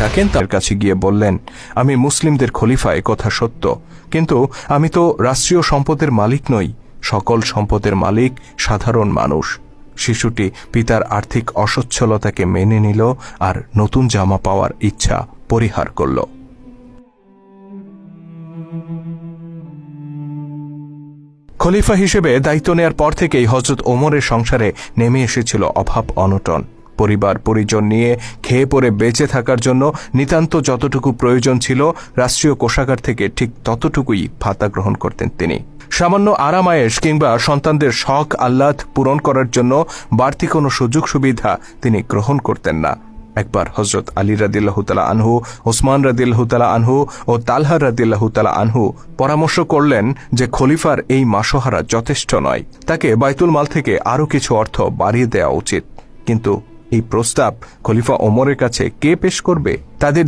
থাকেন তার কাছে গিয়ে বললেন, আমি মুসলিমদের খলিফা, এ কথা সত্য, কিন্তু আমি তো রাষ্ট্রীয় সম্পদের মালিক নই, সকল সম্পদের মালিক সাধারণ মানুষ। শিশুটি পিতার আর্থিক অসচ্ছলতাকে মেনে নিল আর নতুন জামা পাওয়ার ইচ্ছা পরিহার করল। খলিফা হিসেবে দায়িত্ব নেয়ার পর থেকেই হযরত ওমরের সংসারে নেমে এসেছিল অভাব অনটন। পরিবার পরিজন নিয়ে খেয়ে পরে বেঁচে থাকার জন্য নিতান্ত যতটুকু প্রয়োজন ছিল রাষ্ট্রীয় কোষাগার থেকে ঠিক ততটুকুই ভাতা গ্রহণ করতেন তিনি। সামান্য আরামায়েশ কিংবা সন্তানদের শখ আহ্লাদ পূরণ করার জন্য বাড়তি কোনো সুযোগ সুবিধা তিনি গ্রহণ করতেন না। একবার হযরত আলী রাদিয়াল্লাহু তাআলা আনহু, ওসমান রাদিয়াল্লাহু তাআলা আনহু ও তালহা রাদিয়াল্লাহু তাআলা আনহু পরামর্শ করলেন যে খলিফার এই মাসোহারা যথেষ্ট নয়, তাকে বাইতুল মাল থেকে আরও কিছু অর্থ বাড়িয়ে দেওয়া উচিত। কিন্তু এই প্রস্তাব খলিফা ওমরের কাছে কে পেশ করবে? তাদের